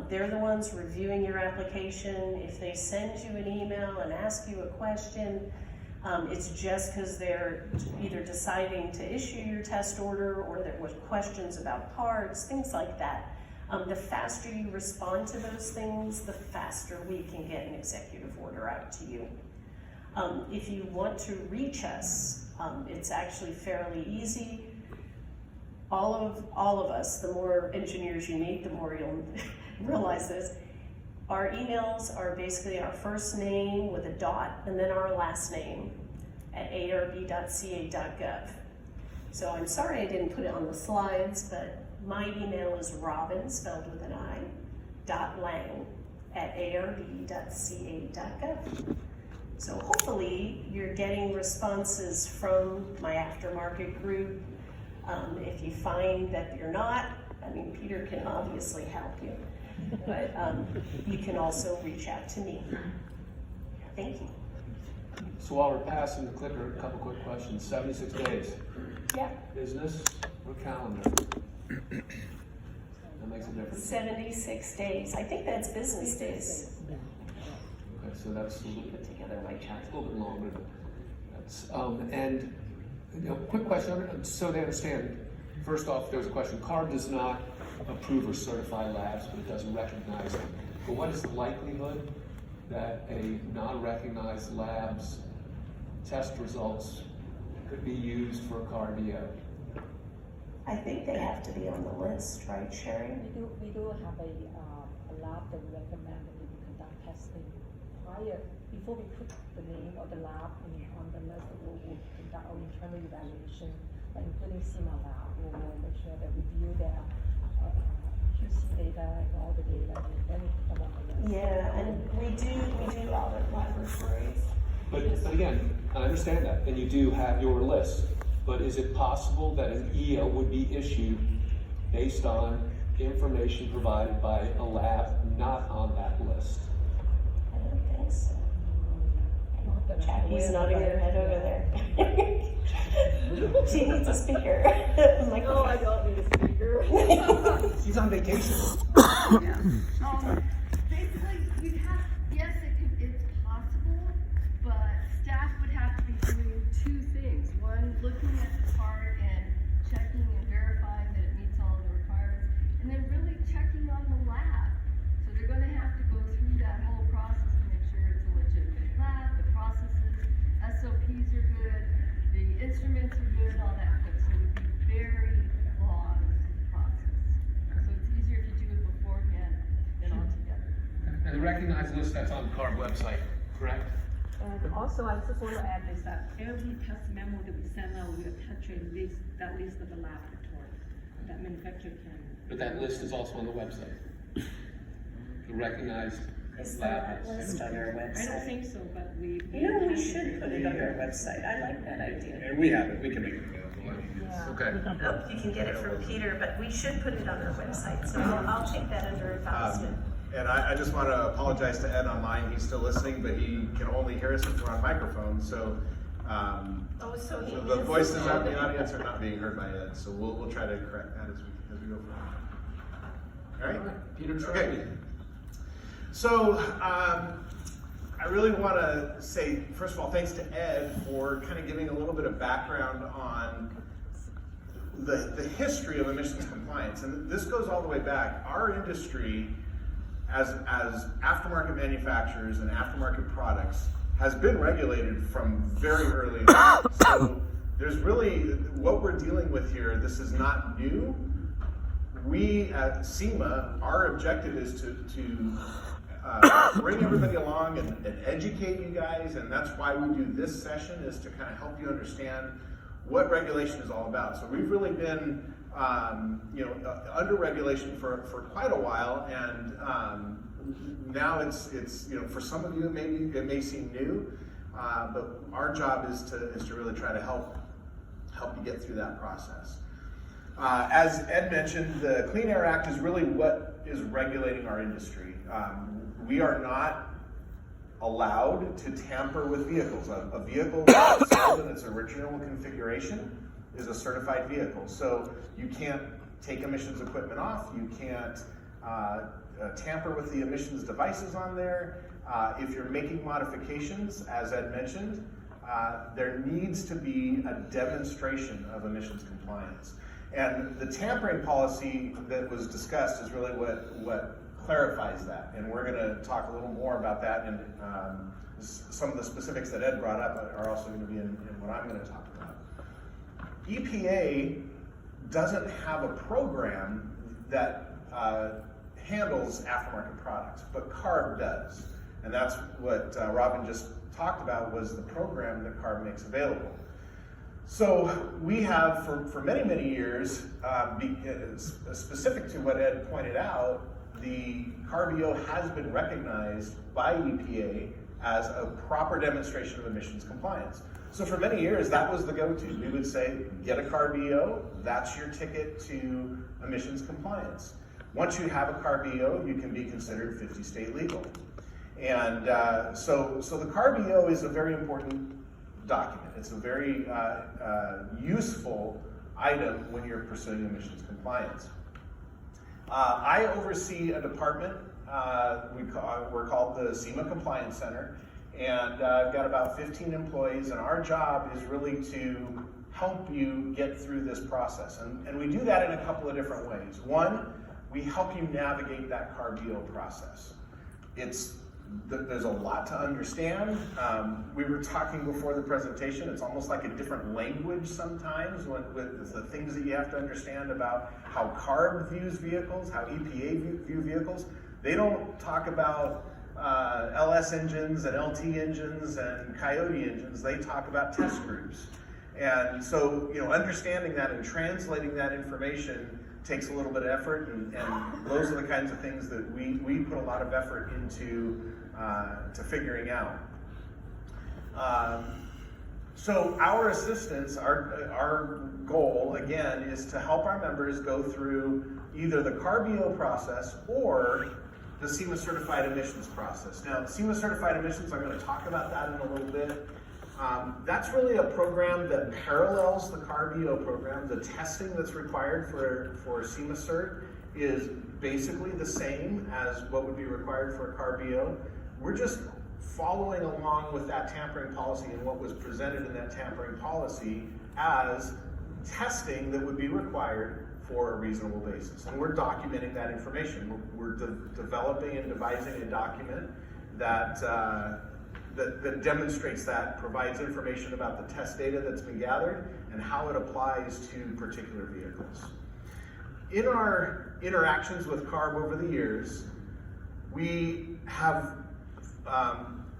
They're the ones reviewing your application. If they send you an email and ask you a question, it's just because they're either deciding to issue your test order or there was questions about parts, things like that. The faster you respond to those things, the faster we can get an executive order out to you. If you want to reach us, it's actually fairly easy. All of us, the more engineers you meet, the more you'll realize this. Our emails are basically our first name with a dot and then our last name at arb.ca.gov. So I'm sorry I didn't put it on the slides, but my email is Robin, spelled with an I, .lang@arb.ca.gov. So hopefully you're getting responses from my aftermarket group. If you find that you're not, Peter can obviously help you, but you can also reach out to me. Thank you. So while we're passing the clicker, a couple quick questions. 76 days. Yeah. Business or calendar? That makes a difference. 76 days. I think that's business days. Okay, so that's a little Put together my chart. a little bit longer. That's, and quick question, so they understand. First off, there was a question. CARB does not approve or certify labs, but it doesn't recognize them. But what is the likelihood that a non-recognized lab's test results could be used for CARB? I think they have to be on the list, right, Sherry? We do have a lab that we recommend that we conduct testing before we put the name of the lab on the list. We'll conduct our internal evaluation, including SEMA lab. We'll make sure that we view their QC data and all the data, and then we put them on the list. Yeah, and we do audit laboratories. But again, I understand that, and you do have your list. But is it possible that an EO would be issued based on information provided by a lab not on that list? I don't think so. Jackie's nodding her head over there. She needs a speaker. No, I don't need a speaker. She's on vacation. Yeah. Basically, yes, it's possible, but staff would have to be doing two things. One, looking at the part and checking and verifying that it meets all the requirements, and then really checking on the lab. So they're going to have to go through that whole process to make sure it's a legitimate lab, the processes, SOPs are good, the instruments are good, all that good. So it would be very long process. So it's easier if you do it beforehand than altogether. And the recognized list that's on the CARB website, correct? And also, I just want to add is that every test memo that we send out, we attach that list of the laboratory that manufacturer can. But that list is also on the website. The recognized Is lab that list. list on our I don't website? think so, but we. We should put it on our website. I like that idea. And we have it, we can make it available. Yeah. Okay. You can get it from Peter, but we should put it on our website, so I'll take that under advisement. And I just want to apologize to Ed online. He's still listening, but he can only hear us if we're on microphone. So So he the is- voices out in the audience are not being heard by Ed, so we'll try to correct that as we go forward. All right? Peter, try Okay. it. So, I really want to say, first of all, thanks to Ed for kind of giving a little bit of background on the history of emissions compliance. And this goes all the way back. Our industry, as aftermarket manufacturers and aftermarket products, has been regulated from very early on. So there's really, what we're dealing with here, this is not new. We at SEMA, our objective is to bring everybody along and educate you guys, and that's why we do this session, is to kind of help you understand what regulation is all about. So we've really been under regulation for quite a while, and now it's for some of you it may seem new, but our job is to really try to help you get through that process. As Ed mentioned, the Clean Air Act is really what is regulating our industry. We are not allowed to tamper with vehicles. A vehicle that's sold in its original configuration is a certified vehicle. So you can't take emissions equipment off, you can't tamper with the emissions devices on there. If you're making modifications, as Ed mentioned, there needs to be a demonstration of emissions compliance. And the tampering policy that was discussed is really what clarifies that. And we're going to talk a little more about that, and some of the specifics that Ed brought up are also going to be in what I'm going to talk about. EPA doesn't have a program that handles aftermarket products, but CARB does. And that's what Robin just talked about, was the program that CARB makes available. So we have, for many, many years, specific to what Ed pointed out, the CARB has been recognized by EPA as a proper demonstration of emissions compliance. So for many years, that was the go-to. We would say, get a CARB, that's your ticket to emissions compliance. Once you have a CARB, you can be considered 50-state legal. And so the CARB is a very important document. It's a very useful item when you're pursuing emissions compliance. I oversee a department, we're called the SEMA Compliance Center, and I've got about 15 employees, and our job is really to help you get through this process. And we do that in a couple of different ways. One, we help you navigate that CARB process. There's a lot to understand. We were talking before the presentation, it's almost like a different language sometimes with the things that you have to understand about how CARB views vehicles, how EPA view vehicles. They don't talk about LS engines and LT engines and Coyote engines. They talk about test groups. And so, understanding that and translating that information takes a little bit of effort, and those are the kinds of things that we put a lot of effort into to figuring out. So our assistance, our goal, again, is to help our members go through either the CARB process or the SEMA certified emissions process. Now, SEMA certified emissions, I'm going to talk about that in a little bit. That's really a program that parallels the CARB program. The testing that's required for SEMA cert is basically the same as what would be required for a CARB. We're just following along with that tampering policy and what was presented in that tampering policy as testing that would be required for a reasonable basis. And we're documenting that information. We're developing and devising a document that demonstrates that, provides information about the test data that's been gathered and how it applies to particular vehicles. In our interactions with CARB over the years, we have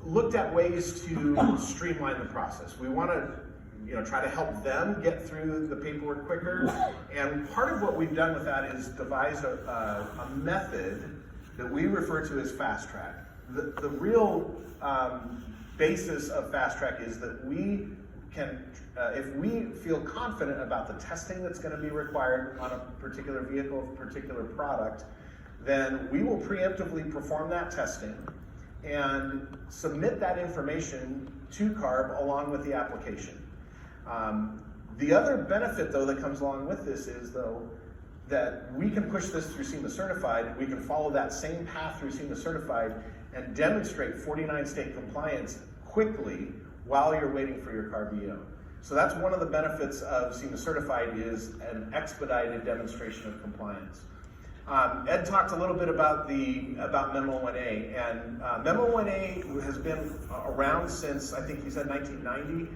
looked at ways to streamline the process. We want to try to help them get through the paperwork quicker. And part of what we've done with that is devise a method that we refer to as fast track. The real basis of fast track is that we can, if we feel confident about the testing that's going to be required on a particular vehicle, particular product, then we will preemptively perform that testing. and submit that information to CARB along with the application. The other benefit, though, that comes along with this is, though, that we can push this through SEMA Certified. We can follow that same path through SEMA Certified and demonstrate 49 state compliance quickly while you're waiting for your CARB EO. So that's one of the benefits of SEMA Certified, is an expedited demonstration of compliance. Ed talked a little bit about Memo 1A, and Memo 1A has been around since, I think he said 1990.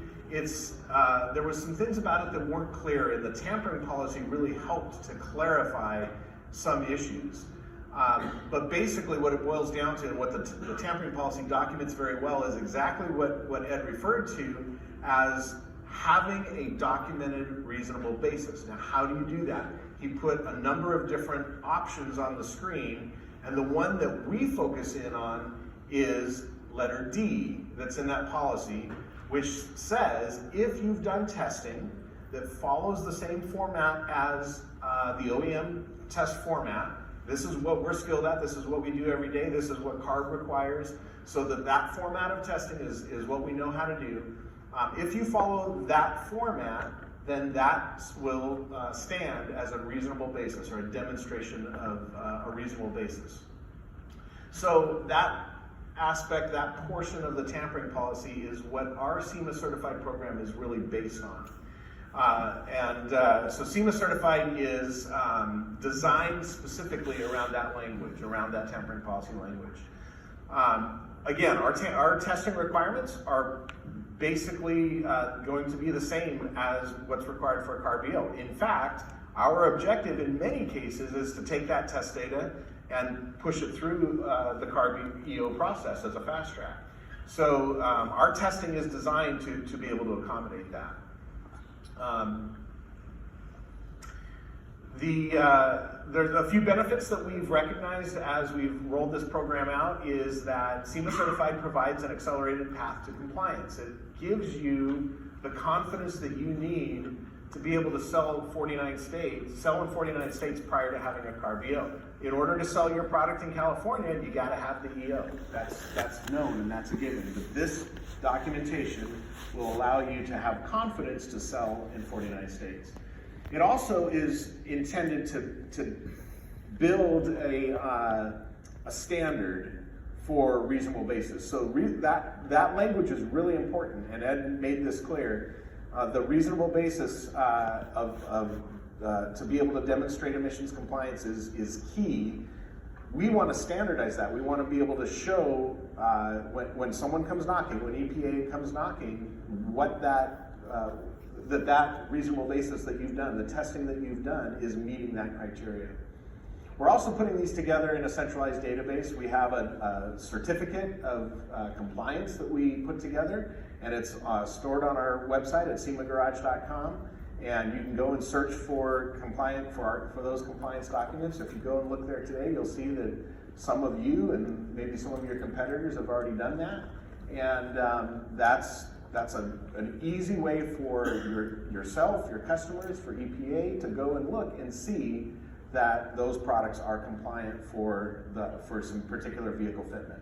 There was some things about it that weren't clear, and the tampering policy really helped to clarify some issues. But basically what it boils down to, and what the tampering policy documents very well, is exactly what Ed referred to as having a documented reasonable basis. Now, how do you do that? He put a number of different options on the screen, and the one that we focus in on is letter D that's in that policy, which says if you've done testing that follows the same format as the OEM test format, this is what we're skilled at, this is what we do every day, this is what CARB requires, so that format of testing is what we know how to do. If you follow that format, then that will stand as a reasonable basis, or a demonstration of a reasonable basis. So that aspect, that portion of the tampering policy is what our SEMA Certified program is really based on. So SEMA Certified is designed specifically around that language, around that tampering policy language. Again, our testing requirements are basically going to be the same as what's required for a CARB EO. In fact, our objective in many cases is to take that test data and push it through the CARB EO process as a fast track. So our testing is designed to be able to accommodate that. There's a few benefits that we've recognized as we've rolled this program out, is that SEMA Certified provides an accelerated path to compliance. It gives you the confidence that you need to be able to sell in 49 states prior to having a CARB EO. In order to sell your product in California, you got to have the EO. That's known and that's a given. But this documentation will allow you to have confidence to sell in 49 states. It also is intended to build a standard for reasonable basis. So that language is really important, and Ed made this clear. The reasonable basis to be able to demonstrate emissions compliance is key. We want to standardize that. We want to be able to show when someone comes knocking, when EPA comes knocking, what that reasonable basis that you've done, the testing that you've done, is meeting that criteria. We're also putting these together in a centralized database. We have a certificate of compliance that we put together, and it's stored on our website at semagarage.com. And you can go and search for those compliance documents. If you go and look there today, you'll see that some of you and maybe some of your competitors have already done that. And that's an easy way for yourself, your customers, for EPA to go and look and see that those products are compliant for some particular vehicle fitment.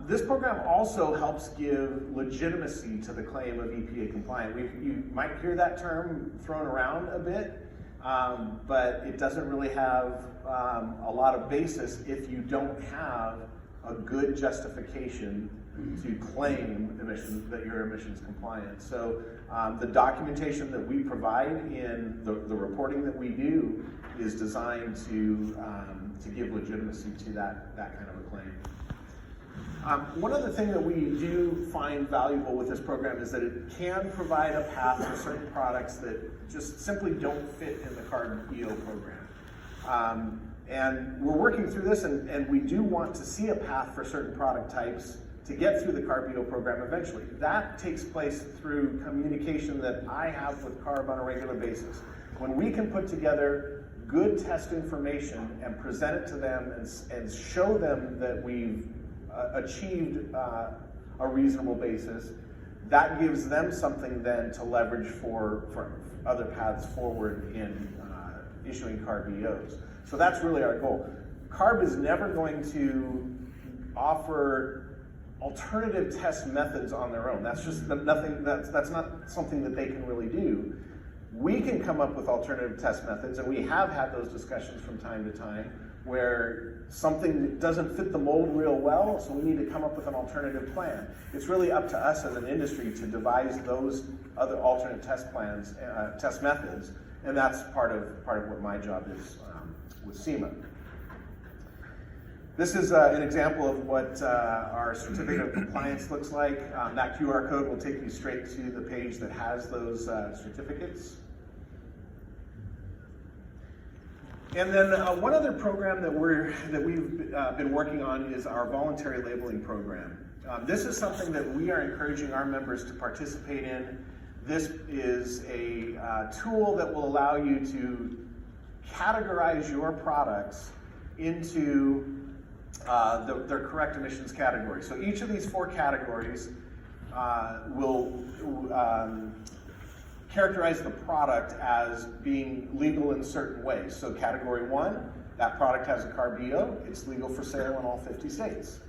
This program also helps give legitimacy to the claim of EPA compliant. You might hear that term thrown around a bit, but it doesn't really have a lot of basis if you don't have a good justification to claim that your emissions compliant. So the documentation that we provide in the reporting that we do is designed to give legitimacy to that kind of a claim. One other thing that we do find valuable with this program is that it can provide a path for certain products that just simply don't fit in the CARB EO program. And we're working through this, and we do want to see a path for certain product types to get through the CARB EO program eventually. That takes place through communication that I have with CARB on a regular basis. When we can put together good test information and present it to them and show them that we've achieved a reasonable basis, that gives them something then to leverage for other paths forward in issuing CARB EOs. So that's really our goal. CARB is never going to offer alternative test methods on their own. That's just nothing. That's not something that they can really do. We can come up with alternative test methods, and we have had those discussions from time to time where something doesn't fit the mold real well, so we need to come up with an alternative plan. It's really up to us as an industry to devise those other alternate test plans, test methods, and that's part of what my job is with SEMA. This is an example of what our certificate of compliance looks like. That QR code will take you straight to the page that has those certificates. And then one other program that we've been working on is our voluntary labeling program. This is something that we are encouraging our members to participate in. This is a tool that will allow you to categorize your products into their correct emissions category. So each of these 4 categories will characterize the product as being legal in certain ways. So category 1, that product has a CARB, it's legal for sale in all 50 states.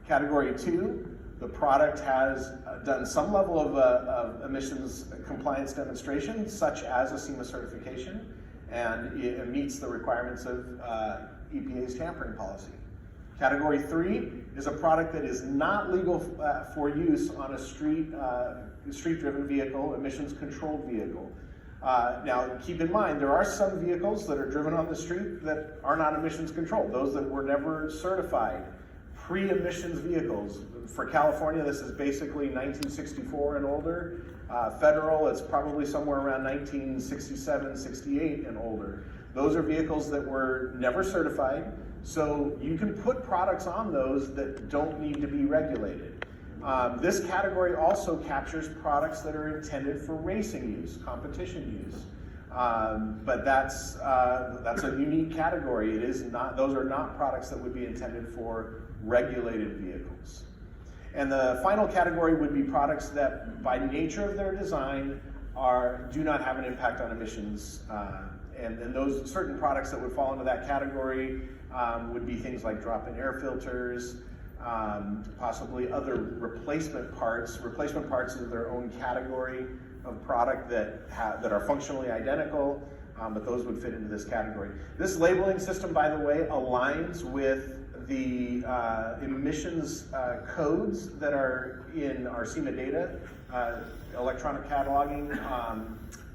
Category 2, the product has done some level of emissions compliance demonstration, such as a SEMA certification, and it meets the requirements of EPA's tampering policy. Category 3 is a product that is not legal for use on a street-driven vehicle, emissions-controlled vehicle. Now, keep in mind, there are some vehicles that are driven on the street that are not emissions-controlled, those that were never certified. Pre-emissions vehicles. For California, this is basically 1964 and older. Federal, it's probably somewhere around 1967, 68 and older. Those are vehicles that were never certified, so you can put products on those that don't need to be regulated. This category also captures products that are intended for racing use, competition use. But that's a unique category. It is not; those are not products that would be intended for regulated vehicles. And the final category would be products that, by nature of their design, do not have an impact on emissions. And those certain products that would fall into that category would be things like drop-in air filters, possibly other replacement parts. Replacement parts are their own category of product that are functionally identical, but those would fit into this category. This labeling system, by the way, aligns with the emissions codes that are in our SEMA data, electronic cataloging,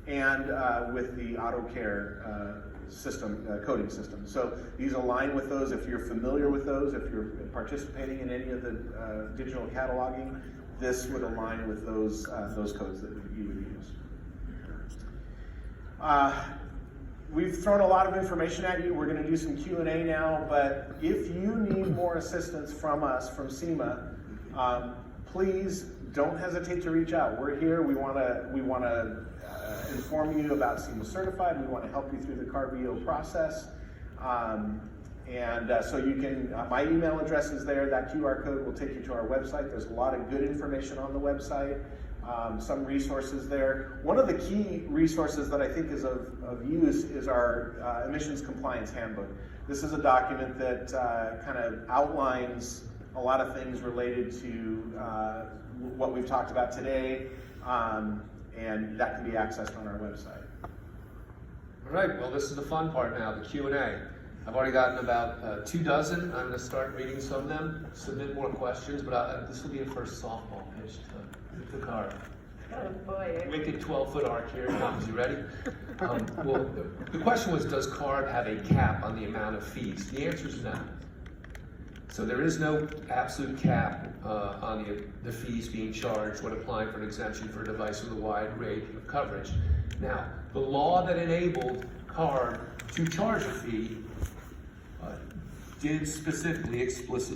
and with the AutoCare system, coding system. So these align with those. If you're familiar with those, if you're participating in any of the digital cataloging, this would align with those codes that you would use. We've thrown a lot of information at you. We're going to do some Q&A now, but if you need more assistance from us, from SEMA, please don't hesitate to reach out. We're here. We want to inform you about SEMA Certified. We want to help you through the CARB process. So you can, my email address is there. That QR code will take you to our website. There's a lot of good information on the website. Some resources there. One of the key resources that I think is of use is our emissions compliance handbook. This is a document that kind of outlines a lot of things related to what we've talked about today, and that can be accessed on our website. All right, well, this is the fun part now, the Q&A. I've already gotten about 24. I'm going to start reading some of them, submit more questions, but this will be a first softball pitch to CARB. Oh boy. Wicked 12-foot arc here comes. You ready? Well, the question was, does CARB have a cap on the amount of fees? The answer is no. So there is no absolute cap on the fees being charged when applying for an exemption for a device with a wide range of coverage. Now, the law that enabled CARB to charge a fee did specifically explicitly